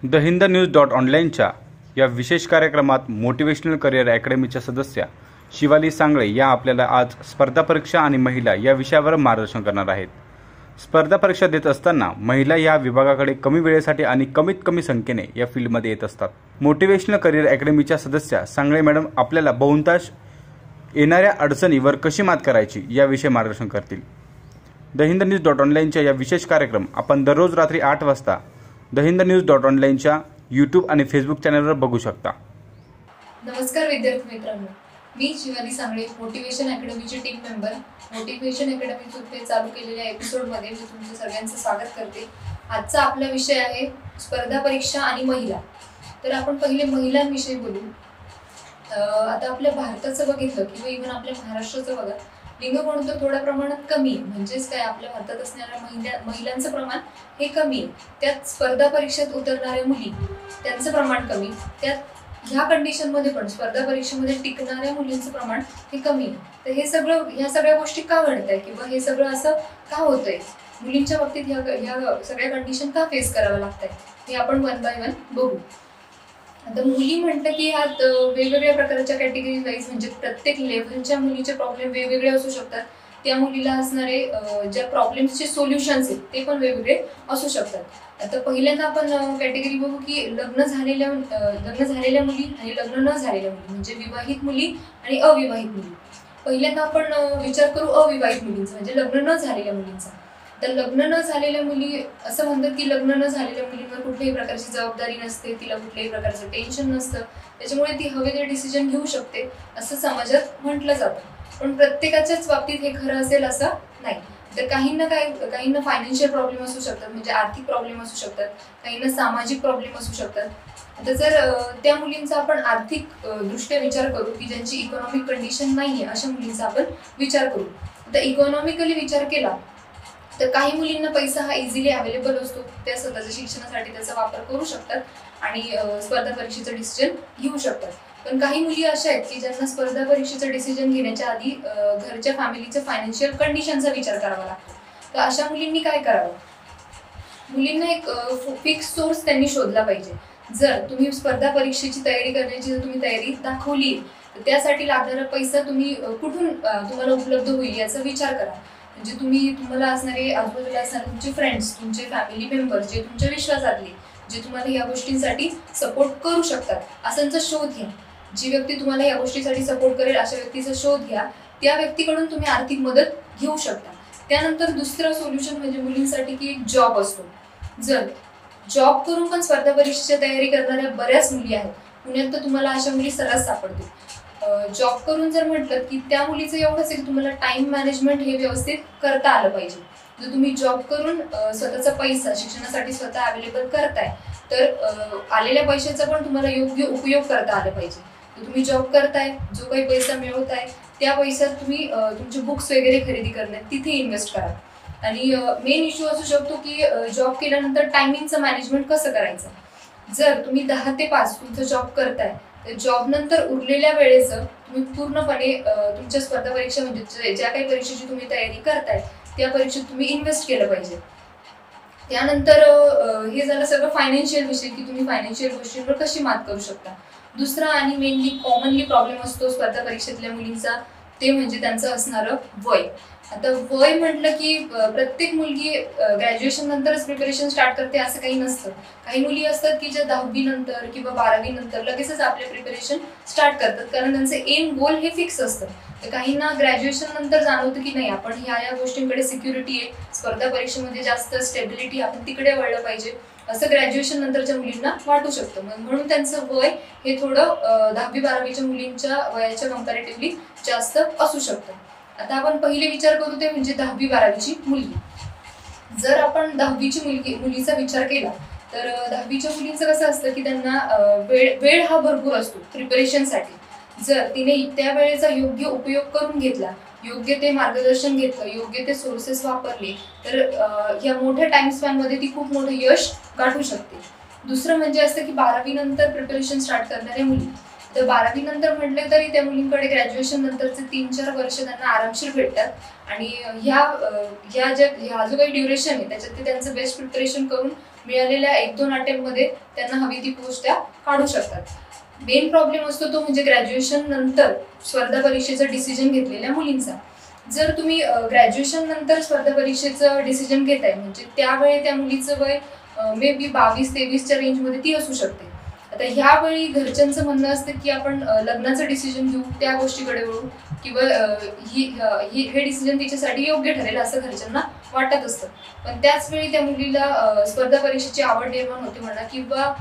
The Hind news .ऑनलाईनच्या या विशेष कार्यक्रमात मोटिवेशनल करिअर अकॅडमीच्या सदस्या शिवाली सांगळे या आपल्याला आज स्पर्धा परीक्षा आणि महिला या विषयावर मार्गदर्शन करणार आहेत। स्पर्धा परीक्षा देत असताना महिला या विभागाकडे कमी वेळेसाठी आणि कमीत कमी संख्येने या फील्डमध्ये येत असतात। मोटिवेशनल करिअर अकॅडमीच्या सदस्या सांगळे मॅडम आपल्याला बहुतांश येणाऱ्या अडचणीवर कशी मात करायची याविषयी मार्गदर्शन करतील। द हिंद न्यूज .ऑनलाईनच्या या विशेष कार्यक्रम आपण दररोज रात्री 8 वाजता द हिंद न्यूज .ऑनलाईनच्या यूट्यूब आणि फेसबुक चॅनलवर बघू शकता। नमस्कार विद्यार्थी मित्रांनो, मी शिवाली सांगळे, मोटिवेशन अकॅडमीची टीम मेंबर। मोटिवेशन अकॅडमीतर्फे चालू केलेल्या एपिसोडमध्ये मी तुमचं सगळ्यांचं स्वागत करते। आजचा आपला विषय आहे स्पर्धा परीक्षा आणि महिला। तर आपण पहिले महिलांविषयी बोलू। आता आपल्या भारताचं बघितलं किंवा इव्हन आपल्या महाराष्ट्राचं बघा, लिंग गुणोत्तर थोड्या प्रमाणात कमी आहे। म्हणजेच काय, आपल्या भारतात असणाऱ्या महिलांचं प्रमाण हे कमी आहे। त्यात स्पर्धा परीक्षेत उतरणाऱ्या मुली त्यांचं प्रमाण कमी। त्यात ह्या कंडिशनमध्ये पण स्पर्धा परीक्षेमध्ये टिकणाऱ्या मुलींचं प्रमाण हे कमी आहे। तर ह्या सगळ्या गोष्टी का घडत आहे किंवा हे सगळं असं का होतंय, मुलींच्या बाबतीत ह्या सगळ्या कंडिशन का फेस कराव्या लागतात हे आपण वन बाय वन बघू। आता मुली म्हटलं की ह्यात वेगवेगळ्या प्रकारच्या कॅटेगरी वाईज, म्हणजे प्रत्येक लेव्हलच्या मुलीचे प्रॉब्लेम वेगवेगळे असू शकतात। त्या मुलीला असणारे ज्या प्रॉब्लेम्सचे सोल्युशन्स आहेत ते पण वेगवेगळे असू शकतात। आता पहिल्यांदा आपण कॅटेगरी बघू की लग्न झालेल्या मुली आणि लग्न न झालेल्या मुली, म्हणजे विवाहित मुली आणि अविवाहित मुली। पहिल्यांदा आपण विचार करू अविवाहित मुलींचा, म्हणजे लग्न न झालेल्या मुलींचा। तर लग्न न झालेल्या मुली असं म्हणतात की लग्न न झालेल्या मुलींवर कुठल्याही प्रकारची जबाबदारी नसते, तिला कुठल्याही प्रकारचं टेन्शन नसतं, त्याच्यामुळे ती हवे ते डिसिजन घेऊ शकते असं समाजात म्हटलं जातं। पण प्रत्येकाच्याच बाबतीत हे खरं असेल असं नाही। तर काहींना फायनान्शियल प्रॉब्लेम असू शकतात, म्हणजे आर्थिक प्रॉब्लेम असू शकतात, काहींना सामाजिक प्रॉब्लेम असू शकतात। आता जर त्या मुलींचा आपण आर्थिक दृष्ट्या विचार करू की ज्यांची इकॉनॉमिक कंडिशन नाहीये, अशा मुलींचा आपण विचार करू। आता इकॉनॉमिकली विचार केला तर काही मुलींना पैसा हा इझिली अवेलेबल असतो, त्या स्वतःच्या शिक्षणासाठी त्याचा वापर करू शकतात आणि स्पर्धा परीक्षेचं डिसिजन घेऊ शकतात। पण काही मुली अशा आहेत की ज्यांना स्पर्धा परीक्षेचं डिसिजन घेण्याच्या आधी घरच्या फॅमिलीच्या फायनान्शियल कंडिशनचा विचार करावा लागतो। तर अशा मुलींनी काय करावं, मुलींना एक फिक्स सोर्स त्यांनी शोधला पाहिजे। जर तुम्ही स्पर्धा परीक्षेची तयारी करण्याची जर तुम्ही तयारी दाखवली तर त्यासाठी लागणारा पैसा कुठून तुम्हाला उपलब्ध होईल याचा विचार करा। म्हणजे तुम्हाला असणारे आजूबाजूला असणारे तुमचे फ्रेंड्स, तुमचे फॅमिली मेंबर्स जे तुमच्या विश्वासातले, जे तुम्हाला या गोष्टींसाठी सपोर्ट करू शकतात, असांचा शोध घ्या। जी व्यक्ती तुम्हाला या गोष्टीसाठी सपोर्ट करेल अशा व्यक्तीचा शोध घ्या, त्या व्यक्तीकडून तुम्ही आर्थिक मदत घेऊ शकता। त्यानंतर दुसरं सोल्युशन म्हणजे मुलींसाठी की एक जॉब असतो। जर जॉब करून पण स्पर्धा परीक्षेची तयारी करणाऱ्या बऱ्याच मुली आहेत, पुण्यात तर तुम्हाला अशा मुली सर्रास सापडतील। जॉब करून जर म्हटलं की त्या मुलीचं एवढंच आहे की तुम्हाला टाइम मॅनेजमेंट हे व्यवस्थित करता आलं पाहिजे। जर तुम्ही जॉब करून स्वतःचा पैसा शिक्षणासाठी स्वतः अवेलेबल करताय तर आलेल्या पैशाचा पण तुम्हाला योग्य उपयोग करता आला पाहिजे। तर तुम्ही जॉब करताय, जो काही पैसा मिळवताय त्या पैशात तुम्ही तुमचे बुक्स वगैरे खरेदी करण्यात तिथे इन्व्हेस्ट करा। आणि मेन इश्यू असू शकतो की जॉब केल्यानंतर टायमिंगचं मॅनेजमेंट कसं करायचं। जर तुम्ही 10 ते 5 तुमचा जॉब करताय तर जॉब नंतर उरलेल्या वेळेचं तुम्ही पूर्णपणे तुमच्या स्पर्धा परीक्षा, म्हणजे ज्या काही परीक्षेची तुम्ही तयारी करताय त्या परीक्षेत तुम्ही इन्व्हेस्ट केलं पाहिजे। त्यानंतर हे झालं सगळं फायनान्शियल विषय की तुम्ही फायनान्शियल गोष्टींवर कशी मात करू शकता। दुसरा आणि मेनली कॉमनली प्रॉब्लेम असतो स्पर्धा परीक्षेतल्या मुलींचा, ते म्हणजे त्यांचं असणारं वय। आता वय म्हटलं की प्रत्येक मुलगी ग्रॅज्युएशन नंतरच प्रिपरेशन स्टार्ट करते असं काही नसतं। काही मुली असतात की ज्या 10वी नंतर किंवा 12वी नंतर लगेचच आपले प्रिपरेशन स्टार्ट करतात, कारण त्यांचं एम गोल हे फिक्स असतं। तर काहींना ग्रॅज्युएशन नंतर जाणवतं की नाही, आपण ह्या गोष्टींकडे सिक्युरिटी आहे, स्पर्धा परीक्षेमध्ये जास्त स्टेबिलिटी, आपण तिकडे वळलं पाहिजे असं ग्रॅज्युएशन नंतरच्या मुलींना वाटू शकतं। म्हणून त्यांचं वय हे थोडं 10वी-12वीच्या मुलींच्या वयाच्या कंपॅरेटिव्हली जास्त असू शकतं। आता आपण पहिले विचार करू ते म्हणजे 10वी-12वीची मुलगी। जर आपण 10वीची मुलीचा विचार केला तर 10वीच्या मुलींचं कसं असतं की त्यांना वेळ हा भरपूर असतो प्रिपरेशनसाठी। जर तिने त्या वेळेचा योग्य उपयोग करून घेतला, योग्य ते मार्गदर्शन घेतलं, योग्य ते सोर्सेस वापरले तर या मोठ्या टाइम स्पॅनमध्ये ती खूप मोठं यश गाठू शकते। दुसरं म्हणजे असतं की 12वी नंतर प्रिपरेशन स्टार्ट करणाऱ्या मुली, तर 12वी नंतर म्हटलं तरी त्या मुलींकडे ग्रॅज्युएशन नंतरचे 3-4 वर्ष त्यांना आरामशीर भेटतात आणि ह्या जो काही ड्युरेशन आहे त्याच्यात ते त्यांचं बेस्ट प्रिपरेशन करून मिळालेल्या 1-2 अटेम्प्टमध्ये त्यांना हवी ती पोस्ट त्या काढू शकतात. मेन प्रॉब्लेम असतो तो म्हणजे ग्रॅज्युएशन नंतर स्पर्धा परीक्षेचा डिसिजन घेतलेल्या मुलींचा. जर तुम्ही ग्रॅज्युएशन नंतर स्पर्धा परीक्षेचं डिसिजन घेताय म्हणजे त्यावेळी त्या मुलीचं वय मे बी 22-23च्या रेंजमध्ये ती असू शकते. आता ह्यावेळी घरच्यांचं म्हणणं असतं की आपण लग्नाचं डिसिजन घेऊ, त्या गोष्टीकडे वळू किंवा हे डिसिजन तिच्यासाठी योग्य ठरेल असं घरच्यांना वाटत असतं. पण त्याच वेळी त्या मुलीला स्पर्धा परीक्षेची आवड निर्माण होते म्हणा किंवा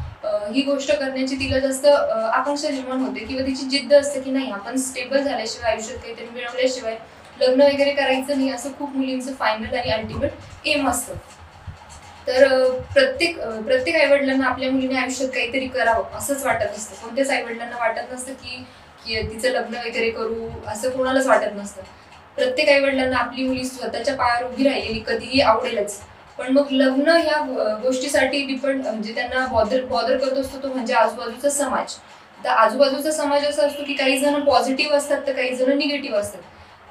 ही गोष्ट करण्याची तिला जास्त आकांक्षा निर्माण होते किंवा तिची जिद्द असते की नाही आपण स्टेबल झाल्याशिवाय आयुष्यात काहीतरी मिळवल्याशिवाय लग्न वगैरे करायचं नाही असं खूप मुलींचं फायनल आणि अल्टिमेट एम असतं. तर प्रत्येक आईवडिलांना आपल्या मुलीने आयुष्यात काहीतरी करावं असंच वाटत असतं. कोणत्याच आईवडिलांना वाटत नसतं की तिचं लग्न वगैरे करू असं कोणालाच वाटत नसतं. प्रत्येक आईवडिलांना आपली मुली स्वतःच्या पायावर उभी राहिलेली कधीही आवडेलच. पण मग लग्न ह्या गोष्टीसाठी डिपेंड म्हणजे त्यांना बॉदर करत असतो तो म्हणजे आजूबाजूचा समाज. तर आजूबाजूचा समाज असा असतो की काही जण पॉझिटिव्ह असतात तर काही जण निगेटिव्ह असतात.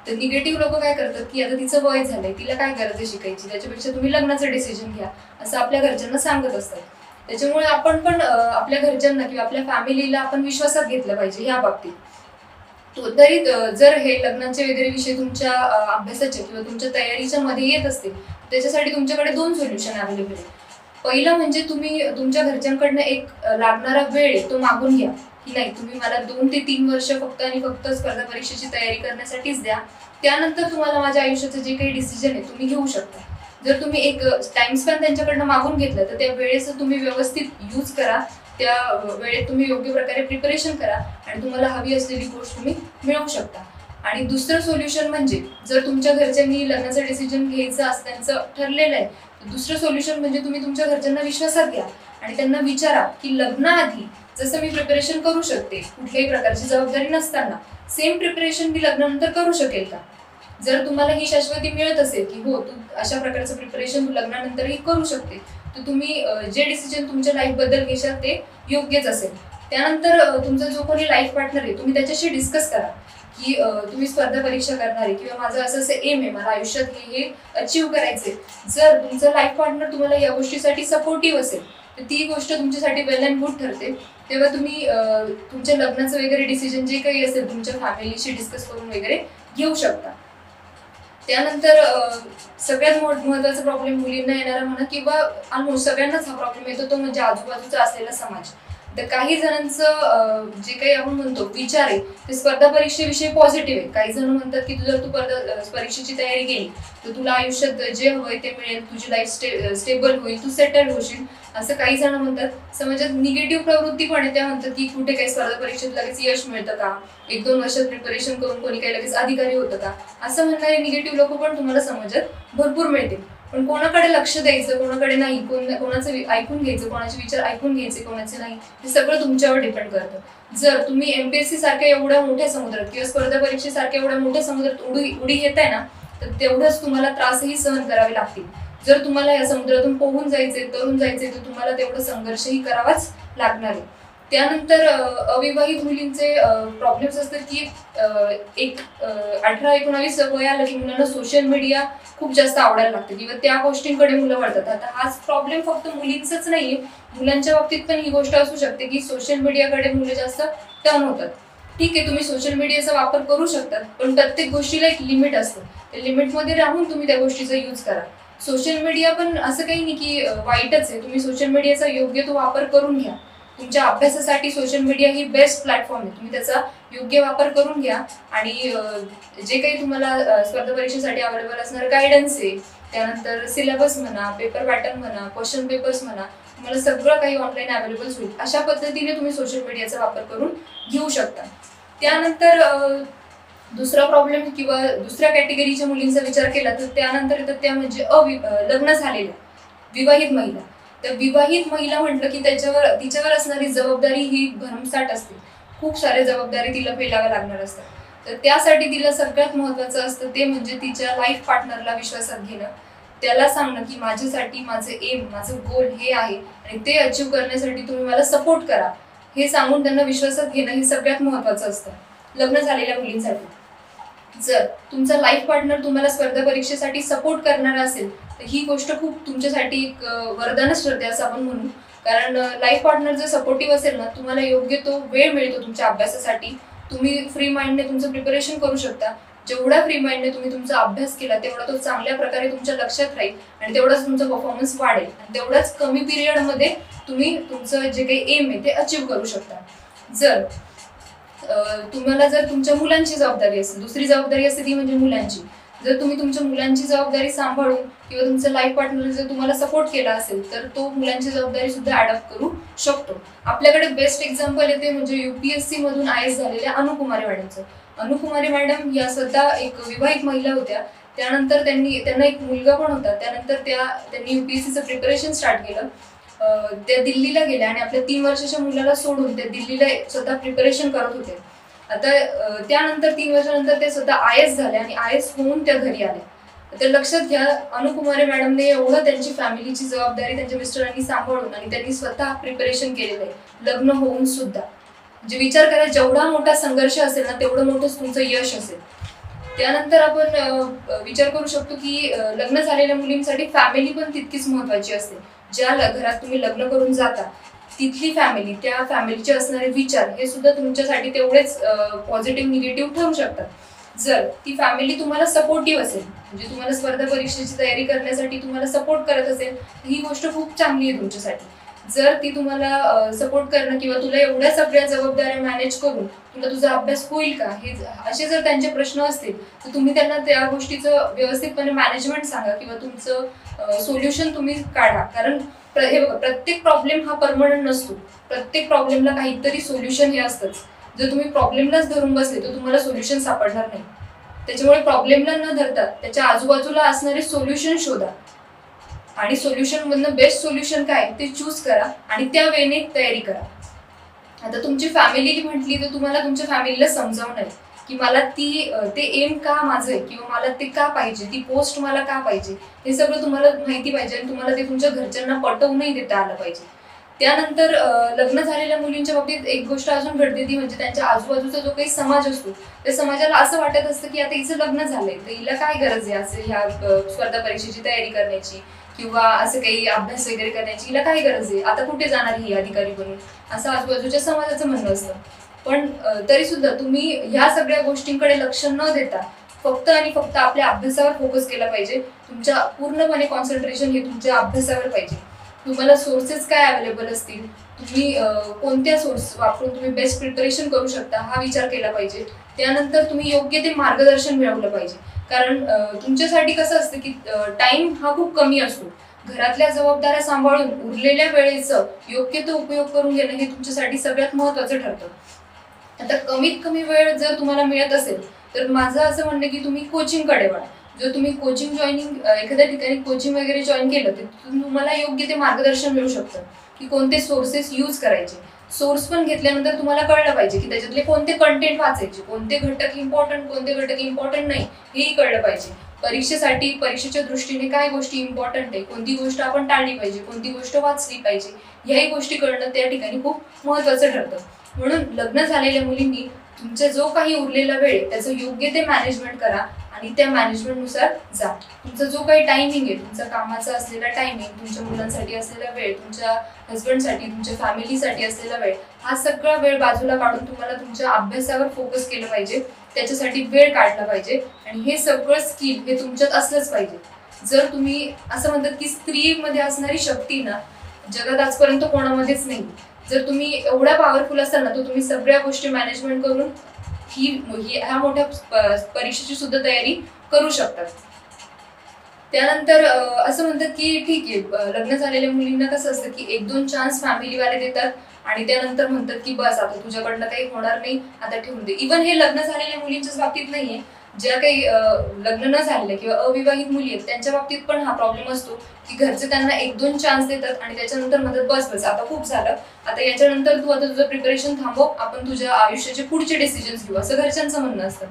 तर निगेटिव्ह लोक काय करतात की आता तिचं वय झालंय, तिला काय गरज आहे शिकायची, त्याच्यापेक्षा तुम्ही लग्नाचं डिसिजन घ्या असं आपल्या घरच्यांना सांगत असतात. त्याच्यामुळे आपण पण आपल्या घरच्यांना किंवा आपल्या फॅमिलीला आपण विश्वासात घेतलं पाहिजे ह्या बाबतीत. तरी जर हे लग्नाचे वगैरे विषय तुमच्या अभ्यासाच्या किंवा तुमच्या तयारीच्या मध्ये येत असतील त्याच्यासाठी तुमच्याकडे 2 सोल्युशन अवेलेबल आहे. पहिलं म्हणजे तुम्ही तुमच्या घरच्यांकडनं एक लागणारा वेळ तो मागून घ्या की नाही तुम्ही मला 2 ते 3 वर्ष फक्त आणि फक्त स्पर्धा परीक्षेची तयारी करण्यासाठीच द्या, त्यानंतर तुम्हाला माझ्या आयुष्याचं जे काही डिसिजन आहे तुम्ही घेऊ शकता. जर तुम्ही एक टाइम स्पॅन त्यांच्याकडनं मागून घेतलं तर त्या वेळेचं तुम्ही व्यवस्थित यूज करा, त्या वेळेत तुम्ही योग्य प्रकारे प्रिपरेशन करा आणि तुम्हाला हवी असलेली गोष्ट तुम्ही मिळवू शकता. आणि दुसरं सोल्युशन म्हणजे जर तुमच्या घरच्यांनी लग्नाचं डिसिजन घ्यायचं असं त्यांचं ठरलेलं आहे तर दुसरं सोल्युशन म्हणजे तुम्ही तुमच्या घरच्यांना विश्वासात घ्या आणि त्यांना विचारा की लग्नाआधी जसं मी प्रिपरेशन करू शकते कुठल्याही प्रकारची जबाबदारी नसताना सेम प्रिपरेशन मी लग्नानंतर करू शकेल का. जर तुम्हाला ही शाश्वती मिळत असेल की हो तू अशा प्रकारचं प्रिपरेशन तू लग्नानंतरही करू शकते तर तुम्ही जे डिसिजन तुमच्या लाईफ बद्दल घेशाल ते योग्यच असेल. त्यानंतर तुमचा जो कोणी लाईफ पार्टनर आहे तुम्ही त्याच्याशी डिस्कस करा की तुम्ही स्पर्धा परीक्षा करणार आहे किंवा माझं असं एम आहे मला आयुष्यात हे अचीव्ह करायचंय. जर तुमचा लाईफ पार्टनर तुम्हाला या गोष्टीसाठी सपोर्टिव्ह असेल तर ती गोष्ट तुमच्यासाठी वेल अँड गुड ठरते. तेव्हा तुम्ही तुमच्या लग्नाचं वगैरे डिसिजन जे काही असेल तुमच्या फॅमिलीशी डिस्कस करून वगैरे घेऊ शकता. त्यानंतर सगळ्यात महत्त्वाचा प्रॉब्लेम मुलींना येणारा म्हणा किंवा ऑलमोस्ट सगळ्यांनाच हा प्रॉब्लेम येतो तो म्हणजे आजूबाजूचा असलेला समाज. तर काही जणांचं जे काही आपण म्हणतो विचार आहे ते स्पर्धा परीक्षेविषयी पॉझिटिव्ह आहे. काही जण म्हणतात की जर तू परीक्षेची तयारी केली तर तुला आयुष्यात जे हवंय ते मिळेल, तुझी लाईफ स्टेबल होईल, तू सेटल होशील असं काही जण म्हणतात. समाजात निगेटिव्ह प्रवृत्ती पण आहे, त्या म्हणतात की कुठे काही स्पर्धा परीक्षेत लगेच यश मिळतं का, 1-2 वर्षात प्रिपरेशन करून कोणी काही लगेच अधिकारी होतं का असं म्हणणारे निगेटिव्ह लोक पण तुम्हाला समाजात भरपूर मिळतील. पण कोणाकडे लक्ष द्यायचं कोणाकडे नाही, कोणाचं ऐकून घ्यायचं, कोणाचे विचार ऐकून घ्यायचे कोणाचे नाही हे सगळं तुमच्यावर डिपेंड करतं. जर तुम्ही MPSC सारख्या एवढ्या मोठ्या समुद्रात किंवा स्पर्धा परीक्षेसारख्या एवढ्या मोठ्या समुद्रात उडी घेताय ना तर तेवढंच तुम्हाला त्रासही सहन करावे लागतील. जर तुम्हाला या समुद्रातून पोहून जायचे तरुण जायचे तर तुम्हाला तेवढं संघर्षही करावाच लागणार आहे. त्यानंतर अविवाहित मुलींचे प्रॉब्लेम्स असतात की एक 18-19 वय आलं की मुलांना सोशल मीडिया खूप जास्त आवडायला लागतं किंवा त्या गोष्टींकडे मुलं वळतात. आता हाच प्रॉब्लेम फक्त मुलींचाच नाहीये, मुलांच्या बाबतीत पण ही गोष्ट असू शकते की सोशल मीडियाकडे मुलं जास्त टर्न होतात. ठीक आहे तुम्ही सोशल मीडियाचा वापर करू शकतात पण प्रत्येक गोष्टीला एक लिमिट असतं, त्या लिमिटमध्ये राहून तुम्ही त्या गोष्टीचा यूज करा. सोशल मीडिया पण असं काही नाही की वाईटच आहे, तुम्ही सोशल मीडियाचा योग्य तो वापर करून घ्या. तुमच्या अभ्यासासाठी सोशल मीडिया ही बेस्ट प्लॅटफॉर्म आहे, तुम्ही त्याचा योग्य वापर करून घ्या. आणि जे काही तुम्हाला स्पर्धा परीक्षेसाठी अवेलेबल असणारं गायडन्स आहे, त्यानंतर सिलेबस म्हणा, पेपर पॅटर्न म्हणा, क्वेश्चन पेपर्स म्हणा, तुम्हाला सगळं काही ऑनलाईन अवेलेबल होईल. अशा पद्धतीने तुम्ही सोशल मीडियाचा वापर करून घेऊ शकता. त्यानंतर दुसरा प्रॉब्लेम किंवा दुसऱ्या कॅटेगरीच्या मुलींचा विचार केला तर त्यानंतर येतात त्या म्हणजे लग्न झालेल्या विवाहित महिला. तर विवाहित महिला म्हटलं की तिच्यावर असणारी जबाबदारी ही भरमसाठ असते, खूप साऱ्या जबाबदारी तिला पेलाव्या लागणार असतात. तर त्यासाठी तिला सगळ्यात महत्त्वाचं असतं ते म्हणजे तिच्या लाईफ पार्टनरला विश्वासात घेणं, त्याला सांगणं की माझ्यासाठी माझं एम माझं गोल हे आहे आणि ते अचीव्ह करण्यासाठी तुम्ही मला सपोर्ट करा, हे सांगून त्यांना विश्वासात घेणं हे सगळ्यात महत्त्वाचं असतं लग्न झालेल्या मुलींसाठी. जर तुमचा लाईफ पार्टनर तुम्हाला स्पर्धा परीक्षेसाठी सपोर्ट करणारा असेल तर ही गोष्ट खूप तुमच्यासाठी एक वरदानच ठरते असं आपण म्हणू. कारण लाईफ पार्टनर जर सपोर्टिव्ह असेल ना, तुम्हाला योग्य तो वेळ मिळतो तुमच्या अभ्यासासाठी. तुम्ही फ्री माइंडने तुमचं प्रिपरेशन करू शकता. जेवढा फ्री माइंडने तुम्ही तुमचा अभ्यास केला तेवढा तो चांगल्या प्रकारे तुमच्या लक्षात राहील आणि तेवढाच तुमचा परफॉर्मन्स वाढेल आणि तेवढाच कमी पिरियडमध्ये तुम्ही तुमचं जे काही एम आहे ते अचीव्ह करू शकता. जर तुम्हाला जर तुमच्या मुलांची जबाबदारी असेल, दुसरी जबाबदारी असते ती म्हणजे मुलांची. जर तुम्ही तुमच्या मुलांची जबाबदारी सांभाळून किंवा तुमचा लाईफ पार्टनर जर तुम्हाला सपोर्ट केला असेल तर तो मुलांची जबाबदारी सुद्धा अडॉप्ट करू शकतो. आपल्याकडे बेस्ट एक्झाम्पल येते म्हणजे UPSC मधून IAS झालेल्या अनुकुमारी मॅडमचं. अनुकुमारी मॅडम या स्वतः एक विवाहित महिला होत्या. त्यानंतर त्यांना एक मुलगा पण होता. त्यानंतर त्यांनी UPSCचं प्रिपरेशन स्टार्ट केलं. त्या दिल्लीला गेल्या आणि आपल्या 3 वर्षाच्या मुलाला सोडून त्या दिल्लीला स्वतः प्रिपरेशन करत होते. आता त्यानंतर 3 वर्षानंतर ते स्वतः IAS झाले आणि IAS होऊन त्या घरी आल्या. तर लक्षात घ्या, अनुकुमारी मॅडमने एवढं त्यांची फॅमिलीची जबाबदारी त्यांच्या मिस्टरांनी सांभाळून आणि त्यांनी स्वतः प्रिपरेशन केलेलं आहे, लग्न होऊन सुद्धा. म्हणजे विचार करा, जेवढा मोठा संघर्ष असेल ना तेवढं मोठंच तुमचं यश असेल. त्यानंतर आपण विचार करू शकतो की लग्न झालेल्या मुलींसाठी फॅमिली पण तितकीच महत्वाची असते. ज्या घरात तुम्ही लग्न करून जाता तिथली फॅमिली, त्या फॅमिलीचे असणारे विचार हे सुद्धा तुमच्यासाठी तेवढेच पॉझिटिव्ह निगेटिव्ह ठरू शकतात. जर ती फॅमिली तुम्हाला सपोर्टिव्ह असेल, म्हणजे तुम्हाला स्पर्धा परीक्षेची तयारी करण्यासाठी तुम्हाला सपोर्ट करत असेल, ही गोष्ट खूप चांगली आहे तुमच्यासाठी. जर ती तुम्हाला सपोर्ट करणं किंवा तुला एवढ्या सगळ्या जबाबदाऱ्या मॅनेज करून तुला तुझा अभ्यास होईल का, हे असे जर त्यांचे प्रश्न असतील तर तुम्ही त्यांना त्या गोष्टीचं व्यवस्थितपणे मॅनेजमेंट सांगा किंवा तुमचं सोल्युशन तुम्ही काढा. कारण हे बघा, प्रत्येक प्रॉब्लेम हा परमनंट नसतो. प्रत्येक प्रॉब्लेमला काहीतरी सोल्युशन हे असतंच. जर तुम्ही प्रॉब्लेमलाच धरून बसले तर तुम्हाला सोल्युशन सापडणार नाही. त्याच्यामुळे प्रॉब्लेमला न धरता त्याच्या आजूबाजूला असणारे सोल्युशन शोधा आणि सोल्युशन मधनं बेस्ट सोल्युशन काय ते चूज करा आणि त्या वेने तयारी करा. आता तुमची फॅमिली म्हटली तर तुम्हाला तुमच्या फॅमिलीला समजावणं आहे की मला ते एम का माझं आहे किंवा मला ते का पाहिजे, ती पोस्ट मला का पाहिजे, हे सगळं तुम्हाला माहिती पाहिजे आणि तुम्हाला ते तुमच्या घरच्यांना पटवूनही देता आलं पाहिजे. त्यानंतर लग्न झालेल्या मुलींच्या बाबतीत एक गोष्ट अजून घडते ती म्हणजे त्यांच्या आजूबाजूचा जो काही समाज असतो त्या समाजाला असं वाटत असतं की आता हिचं लग्न झालंय तर हिला काय गरज आहे असं ह्या स्पर्धा परीक्षेची तयारी करण्याची किंवा असं काही अभ्यास वगैरे करण्याची, हिला काय गरज आहे, आता कुठे जाणार ही अधिकारी बनून, असं आजूबाजूच्या समाजाचं म्हणणं असतं. पण तरी सुद्धा तुम्ही ह्या सगळ्या गोष्टींकडे लक्ष न देता फक्त आणि फक्त आपल्या अभ्यासावर फोकस केला पाहिजे. तुमच्या पूर्णपणे कॉन्सन्ट्रेशन हे तुमच्या अभ्यासावर पाहिजे. तुम्हाला सोर्सेस काय अवेलेबल असतील, तुम्ही कोणत्या सोर्स वापरून तुम्ही बेस्ट प्रिपरेशन करू शकता हा विचार केला पाहिजे. त्यानंतर तुम्ही योग्य ते मार्गदर्शन मिळवलं पाहिजे. कारण तुमच्यासाठी कसं असतं की टाइम हा खूप कमी असतो. घरातल्या जबाबदाऱ्या सांभाळून उरलेल्या वेळेचं योग्य तो उपयोग करून घेणं हे तुमच्यासाठी सगळ्यात महत्त्वाचं ठरतं. आता कमीत कमी वेळ जर तुम्हाला मिळत असेल तर माझं असं म्हणणं की तुम्ही कोचिंगकडे वळा. जर तुम्ही कोचिंग जॉईनिंग एखाद्या ठिकाणी कोचिंग वगैरे जॉईन केलं तर तुम्हाला योग्य ते मार्गदर्शन मिळू शकतं की कोणते सोर्सेस यूज करायचे. सोर्स पण घेतल्यानंतर तुम्हाला कळलं पाहिजे की त्याच्यातले कोणते कंटेंट वाचायचे, कोणते घटक इम्पॉर्टंट, कोणते घटक इम्पॉर्टंट नाही, हेही कळलं पाहिजे. परीक्षेसाठी परीक्षेच्या दृष्टीने काय गोष्टी इम्पॉर्टंट आहे, कोणती गोष्ट आपण टाळली पाहिजे, कोणती गोष्ट वाचली पाहिजे, ह्याही गोष्टी कळणं त्या ठिकाणी खूप महत्त्वाचं ठरतं. म्हणून लग्न झालेल्या मुलींनी तुमचा जो काही उरलेला वेळ त्याचं योग्य ते मॅनेजमेंट करा आणि त्या मॅनेजमेंटनुसार जा. तुमचा जो काही टायमिंग आहे, तुमचा कामाचा असलेला टायमिंग, तुमच्या मुलांसाठी असलेला वेळ, तुमच्या हस्बंडसाठी, तुमच्या फॅमिलीसाठी असलेला वेळ, हा सगळा वेळ बाजूला काढून तुम्हाला तुमच्या अभ्यासावर फोकस केलं पाहिजे. त्याच्यासाठी वेळ काढला पाहिजे आणि हे सगळं स्किल हे तुमच्यात असलंच पाहिजे. जर तुम्ही असं म्हणतात की स्त्रीमध्ये असणारी शक्ती ना जगात आजपर्यंत कोणामध्येच नाही. जर तुम्ही एवढ्या पॉवरफुल असाल ना तर तुम्ही सगळ्या गोष्टी मॅनेजमेंट करून ह्या मोठ्या परीक्षेची सुद्धा तयारी करू शकतात. त्यानंतर असं म्हणतात की ठीक आहे, लग्न झालेल्या मुलींना कसं असतं की 1-2 चान्स फॅमिलीवाले देतात आणि त्यानंतर म्हणतात की बस आता तुझ्याकडनं काही होणार नाही, आता ठेवून दे. इव्हन हे लग्न झालेल्या मुलींच्याच बाबतीत नाहीये, ज्या काही लग्न न झालेल्या किंवा अविवाहित मुली आहेत त्यांच्या बाबतीत पण हा प्रॉब्लेम असतो की घरचे त्यांना 1-2 चान्स देतात आणि त्याच्यानंतर म्हणतात बस आता खूप झालं, आता याच्यानंतर तू आता तुझं प्रिपरेशन थांबव, आपण तुझ्या आयुष्याचे पुढचे डिसिजन्स घेऊ, असं घरच्यांचं म्हणणं असतं.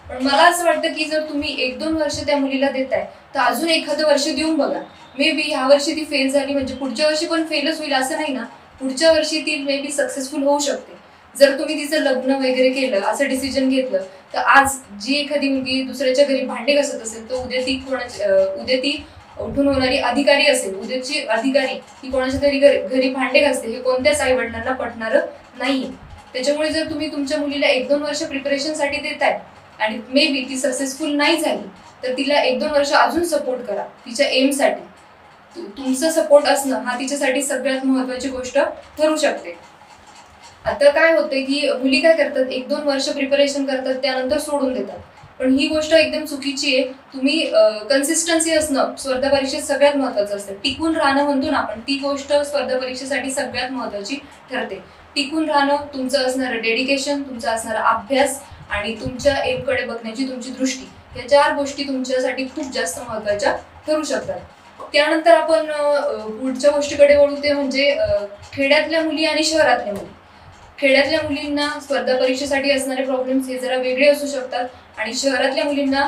पण मला असं वाटतं की जर तुम्ही 1-2 वर्ष त्या मुलीला देताय तर अजून एखादं वर्ष देऊन बघा. मे बी ह्या वर्षी ती फेल झाली म्हणजे पुढच्या वर्षी पण फेलच होईल असं नाही ना. पुढच्या वर्षी ती मे बी सक्सेसफुल होऊ शकते. जर तुम्ही तिचं लग्न वगैरे केलं, असं डिसिजन घेतलं तर आज जी एखादी मुलगी दुसऱ्याच्या घरी भांडे घासत असेल तर उद्या ती उठून होणारी अधिकारी असेल, उद्याची अधिकारी ही कोणाच्या तरी घरी भांडे घासते, हे कोणत्याच आई वडिलांना पटणारं नाहीये. त्याच्यामुळे जर तुम्ही तुमच्या मुलीला 1-2 वर्ष प्रिपरेशनसाठी देताय आणि मे बी ती सक्सेसफुल नाही झाली तर तिला 1-2 वर्ष अजून सपोर्ट करा तिच्या एमसाठी. तुमचा सपोर्ट असणं हा तिच्यासाठी सगळ्यात महत्वाची गोष्ट ठरू शकते. आता काय होतंय की मुली काय करतात, 1-2 वर्ष प्रिपरेशन करतात त्यानंतर सोडून देतात. पण ही गोष्ट एकदम चुकीची आहे. तुम्ही कन्सिस्टन्सी असणं स्पर्धा परीक्षेत सगळ्यात महत्वाचं असतं. टिकून राहणं म्हणतो ना आपण, ती गोष्ट स्पर्धा परीक्षेसाठी सगळ्यात महत्वाची ठरते. टिकून राहणं, तुमचं असणारं डेडिकेशन, तुमचा असणारा अभ्यास आणि तुमच्या एमकडे बघण्याची तुमची दृष्टी, या 4 गोष्टी तुमच्यासाठी खूप जास्त महत्वाच्या ठरू शकतात. त्यानंतर आपण पुढच्या गोष्टीकडे वळू, ते म्हणजे खेड्यातल्या मुली आणि शहरातल्या मुली. खेड्यातल्या मुलींना स्पर्धा परीक्षेसाठी असणारे प्रॉब्लेम्स हे जरा वेगळे असू शकतात आणि शहरातल्या मुलींना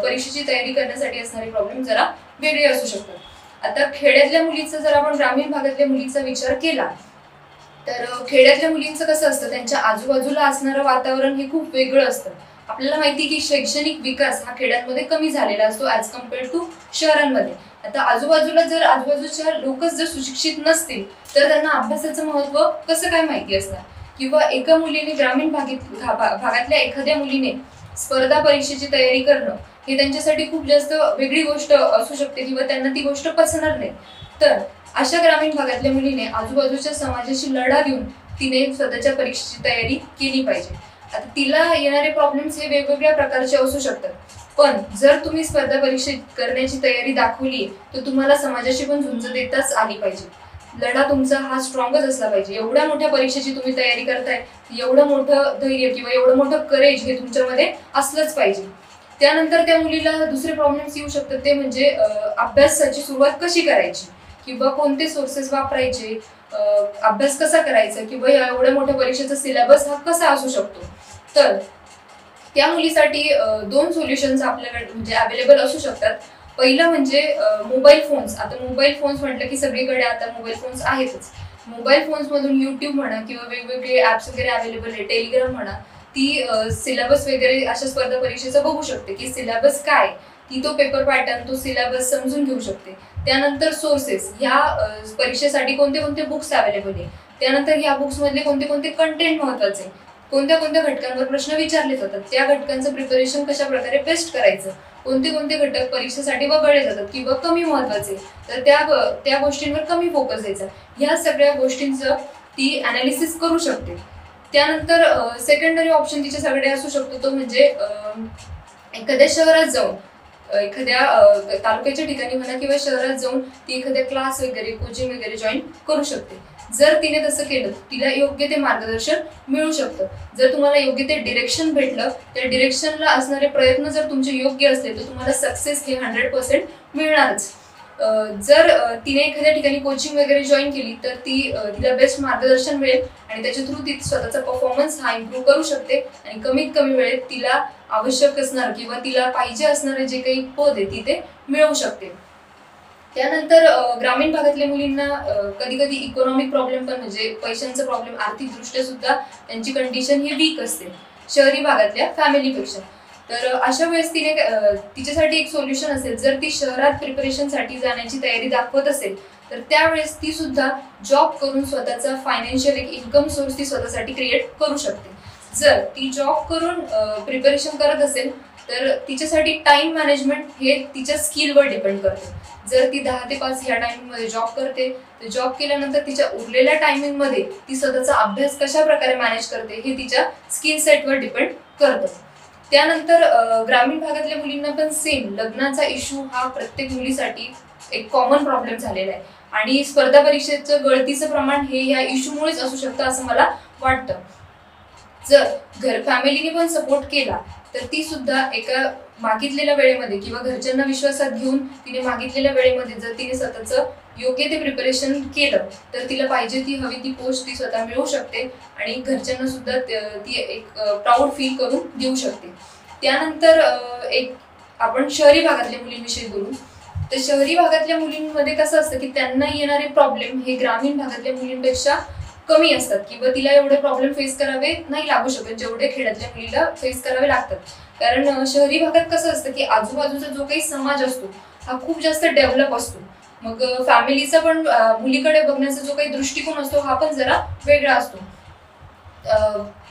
परीक्षेची तयारी करण्यासाठी असणारे प्रॉब्लेम जरा वेगळे असू शकतात. आता खेड्यातल्या मुलीचा जर आपण ग्रामीण भागातल्या मुलीचा विचार केला तर खेड्यातल्या मुलींचं कसं असतं, त्यांच्या आजूबाजूला असणारं वातावरण हे खूप वेगळं असतं. आपल्याला माहिती की शैक्षणिक विकास हा खेड्यांमध्ये कमी झालेला असतो ॲज कम्पेअर्ड टू शहरांमध्ये. आता आजूबाजूच्या लोकच जर सुशिक्षित नसतील तर त्यांना अभ्यासाचं महत्व कसं काय माहिती असणार, किंवा एका मुलीने ग्रामीण भागातल्या एखाद्या मुलीने स्पर्धा परीक्षेची तयारी करणं हे त्यांच्यासाठी खूप जास्त वेगळी गोष्ट असू शकते किंवा त्यांना ती गोष्ट पसरणार नाही. तर अशा ग्रामीण भागातल्या मुलीने आजूबाजूच्या समाजाशी लढा देऊन तिने स्वतःच्या परीक्षेची तयारी केली पाहिजे. आता तिला येणारे प्रॉब्लेम्स हे वेगवेगळ्या प्रकारचे असू शकतात, पण जर तुम्ही स्पर्धा परीक्षा करण्याची तयारी दाखवली तर तुम्हाला समाजाशी पण झुंज देताच आली पाहिजे. लढा तुमचा हा स्ट्रॉंगच असला पाहिजे. एवढ्या मोठ्या परीक्षेची तुम्ही तयारी करताय, एवढं मोठं धैर्य किंवा एवढं मोठं करेज हे तुमच्यामध्ये असलंच पाहिजे. त्यानंतर त्या मुलीला दुसरे प्रॉब्लेम्स येऊ शकतात, ते म्हणजे अभ्यासाची सुरुवात कशी करायची किंवा कोणते सोर्सेस वापरायचे, अभ्यास कसा करायचा किंवा एवढ्या मोठ्या परीक्षेचा सिलेबस हा कसा असू शकतो. तर त्या मुलीसाठी 2 सोल्युशन्स आपल्याकडे म्हणजे अवेलेबल असू शकतात. पहिलं म्हणजे मोबाईल फोन्स. आता मोबाईल फोन्स म्हटलं की सगळीकडे आता मोबाईल फोन्स आहेतच. मोबाईल फोन्स मधून युट्यूब म्हणा किंवा वेगवेगळे ऍप्स वगैरे अवेलेबल आहे, टेलिग्राम म्हणा, ती सिलेबस वगैरे अशा स्पर्धा परीक्षेचा बघू शकते की सिलेबस काय, ती तो पेपर पॅटर्न तो सिलेबस समजून घेऊ शकते. त्यानंतर सोर्सेस, ह्या परीक्षेसाठी कोणते कोणते बुक्स अवेलेबल आहे, त्यानंतर ह्या बुक्स मधले कोणते कोणते कंटेंट महत्वाचे, कोणत्या कोणत्या घटकांवर प्रश्न विचारले जातात, त्या घटकांचं प्रिपरेशन कशा प्रकारे बेस्ट करायचं, कोणते कोणते घटक परीक्षेसाठी वगळले जातात किंवा कमी महत्वाचे तर त्या गोष्टींवर कमी फोकस द्यायचा, ह्या सगळ्या गोष्टींचं ती अनालिसिस करू शकते. त्यानंतर सेकंडरी ऑप्शन तिच्याकडे असू शकतो, तो म्हणजे एखाद्या शहरात जाऊन, एखाद्या तालुक्याच्या ठिकाणी म्हणा किंवा शहरात जाऊन ती एखाद्या क्लास वगैरे कोचिंग वगैरे जॉईन करू शकते. जर तिने तसं केलं तिला योग्य ते मार्गदर्शन मिळू शकतं. जर तुम्हाला योग्य ते डिरेक्शन भेटलं, त्या डिरेक्शनला असणारे प्रयत्न जर तुमचे योग्य असले तर तुम्हाला सक्सेस हे 100% मिळणारच. जर तिने एखाद्या ठिकाणी कोचिंग वगैरे जॉईन केली तर तिला बेस्ट मार्गदर्शन मिळेल आणि त्याच्या थ्रू ती स्वतःचा परफॉर्मन्स हा इम्प्रूव्ह करू शकते आणि कमीत कमी वेळेत तिला आवश्यक असणार किंवा तिला पाहिजे असणारे जे काही पद आहे ती ते मिळवू शकते. त्यानंतर ग्रामीण भागातल्या मुलींना कधी कधी इकॉनॉमिक प्रॉब्लेम पण म्हणजे पैशांचा प्रॉब्लेम, आर्थिक दृष्ट्या सुद्धा त्यांची कंडिशन ही वीक असते शहरी भागातल्या फॅमिलीपेक्षा. तर अशा वेळेस तिच्यासाठी एक सोल्युशन असेल, जर ती शहरात प्रिपरेशनसाठी जाण्याची तयारी दाखवत असेल तर त्यावेळेस ती सुद्धा जॉब करून स्वतःचा फायनान्शियल एक इन्कम सोर्स ती स्वतःसाठी क्रिएट करू शकते. जर ती जॉब करून प्रिपरेशन करत असेल तर तिच्यासाठी टाइम मॅनेजमेंट हे तिच्या स्किलवर डिपेंड करते. जर ती 10 ते 5 ह्या टायमिंगमध्ये जॉब करते तर जॉब केल्यानंतर तिच्या उरलेल्या टायमिंगमध्ये ती स्वतःचा अभ्यास कशा प्रकारे मॅनेज करते हे तिच्या स्किल सेटवर डिपेंड करतं. त्यानंतर ग्रामीण भागातल्या मुलींना पण सेम लग्नाचा इश्यू हा प्रत्येक मुलीसाठी एक कॉमन प्रॉब्लेम झालेला आहे आणि स्पर्धा परीक्षेचं गळतीचं प्रमाण हे ह्या इश्यूमुळेच असू शकतं असं मला वाटतं. जर फॅमिलीने पण सपोर्ट केला तर ती सुद्धा एका मागितलेल्या वेळेमध्ये किंवा घरच्यांना विश्वासात घेऊन तिने मागितलेल्या वेळेमध्ये जर तिने स्वतःचं योग्य ते प्रिपरेशन केलं तर तिला पाहिजे ती हवी ती पोस्ट ती स्वतः मिळवू शकते आणि घरच्यांना सुद्धा ती एक प्राऊड फील करून देऊ शकते. त्यानंतर एक आपण शहरी भागातल्या मुलींविषयी बोलू. तर शहरी भागातल्या मुलींमध्ये कसं असतं की त्यांना येणारे प्रॉब्लेम हे ग्रामीण भागातल्या मुलींपेक्षा कमी असतात किंवा तिला एवढे प्रॉब्लेम फेस करावे नाही लागू शकत जेवढे खेड्यातल्या मुलीला फेस करावे लागतात. कारण शहरी भागात कसं असतं की आजूबाजूचा जो काही समाज असतो हा खूप जास्त डेव्हलप असतो. मग फॅमिलीचा पण मुलीकडे बघण्याचा जो काही दृष्टिकोन असतो हा पण जरा वेगळा असतो.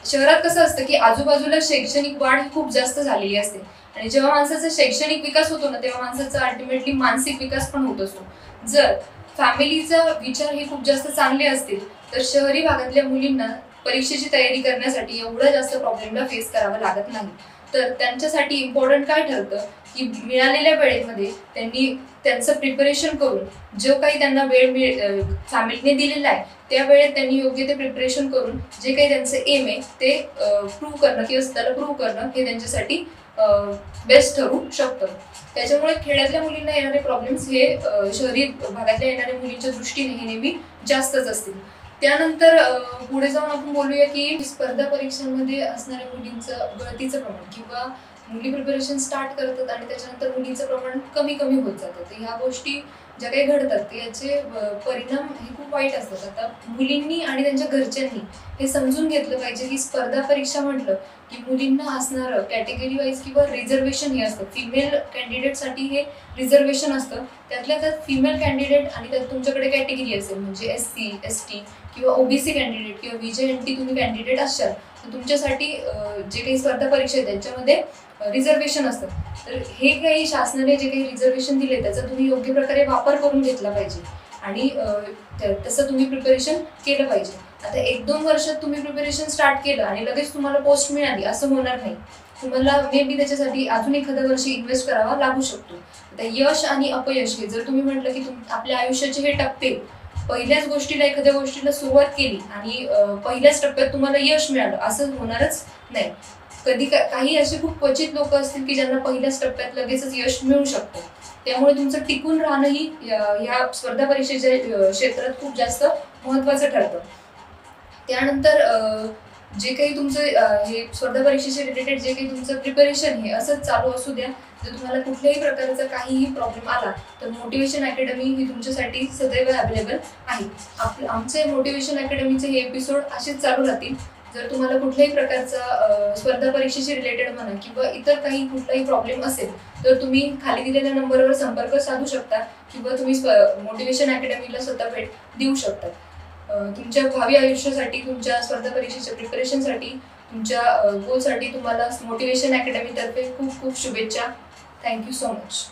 शहरात कसं असतं की आजूबाजूला शैक्षणिक वाढ ही खूप जास्त झालेली असते आणि जेव्हा माणसाचा शैक्षणिक विकास होतो ना तेव्हा माणसाचा अल्टिमेटली मानसिक विकास पण होत असतो. जर फॅमिलीचा विचार हे खूप जास्त चांगले असतील तर शहरी भागातल्या मुलींना परीक्षेची तयारी करण्यासाठी एवढा जास्त प्रॉब्लेमला फेस करावा लागत नाही. तर त्यांच्यासाठी इम्पॉर्टंट काय ठरतं की मिळालेल्या वेळेमध्ये त्यांनी त्यांचं प्रिपरेशन करून जो काही त्यांना वेळ फॅमिलीने दिलेला आहे त्या वेळेत त्यांनी योग्य ते प्रिपरेशन करून जे काही त्यांचं एम आहे ते प्रूव्ह करणं किंवा स्वतःला प्रूव्ह करणं हे त्यांच्यासाठी बेस्ट ठरू शकतं. त्याच्यामुळे खेड्यातल्या मुलींना येणारे प्रॉब्लेम्स हे शहरी भागातल्या येणाऱ्या मुलींच्या दृष्टीने हे नेहमी जास्तच असतील. त्यानंतर पुढे जाऊन आपण बोलूया की स्पर्धा परीक्षांमध्ये असणाऱ्या मुलींचं गळतीचं प्रमाण किंवा मुली प्रिपरेशन स्टार्ट करतात आणि त्याच्यानंतर मुलींचं प्रमाण कमी कमी होत जातं. तर ह्या गोष्टी ज्या काही घडतात याचे परिणाम हे खूप वाईट असतात. आता मुलींनी आणि त्यांच्या घरच्यांनी हे समजून घेतलं पाहिजे की स्पर्धा परीक्षा म्हटलं की मुलींना असणारं कॅटेगरी वाईज किंवा रिझर्वेशन हे असतं. फिमेल कॅन्डिडेटसाठी हे रिझर्वेशन असतं. त्यातल्या त्यात फिमेल कॅन्डिडेट आणि त्यात तुमच्याकडे कॅटेगरी असेल म्हणजे SC, ST किंवा OBC कॅन्डिडेट किंवा VJNT तुम्ही कॅन्डिडेट असाल तर तुमच्यासाठी जे काही स्पर्धा परीक्षा आहे त्यांच्यामध्ये रिझर्वेशन असतं. तर हे काही शासनाने जे काही रिझर्वेशन दिले त्याचा तुम्ही योग्य प्रकारे वापर करून घेतला पाहिजे आणि तसं तुम्ही प्रिपरेशन केलं पाहिजे. आता 1-2 वर्षात तुम्ही प्रिपरेशन स्टार्ट केलं आणि लगेच तुम्हाला पोस्ट मिळाली असं होणार नाही. तुम्हाला मे बी त्याच्यासाठी अजून एखाद्या वर्षी इन्व्हेस्ट करावा लागू शकतो. आता यश आणि अपयश हे जर तुम्ही म्हटलं की आपल्या आयुष्याचे हे टप्पे पहिल्याच गोष्टीला एखाद्या गोष्टीला सुरुवात केली आणि पहिल्याच टप्प्यात तुम्हाला यश मिळालं असं होणारच नाही. काही असे खूप क्वचित लोक असतील की ज्यांना पहिल्याच टप्प्यात लगेचच यश मिळू शकतं. त्यामुळे तुमचं टिकून राहणंही या स्पर्धा परीक्षेच्या क्षेत्रात खूप जास्त महत्त्वाचं ठरतं. त्यानंतर जे काही तुमचं हे स्पर्धा परीक्षेचे रिलेटेड जे काही तुमचं प्रिपरेशन हे असंच चालू असू द्या. जर तुम्हाला कुठल्याही प्रकारचा काहीही प्रॉब्लेम आला तर मोटिवेशन अकॅडमी ही तुमच्यासाठी सदैव अवेलेबल आहे. आमचे मोटिवेशन अकॅडमीचे हे एपिसोड असेच चालू राहतील. जर तुम्हाला कुठल्याही प्रकारचा स्पर्धा परीक्षेशी रिलेटेड म्हणा किंवा इतर काही कुठलाही प्रॉब्लेम असेल तर तुम्ही खाली दिलेल्या नंबरवर संपर्क साधू शकता किंवा तुम्ही मोटिवेशन अकॅडमीला स्वतः भेट देऊ शकता. तुमच्या भावी आयुष्यासाठी तुमच्या स्पर्धा परीक्षेच्या प्रिपरेशनसाठी तुमच्या गोलसाठी तुम्हाला मोटिवेशन अकॅडमीतर्फे खूप खूप शुभेच्छा. Thank you so much.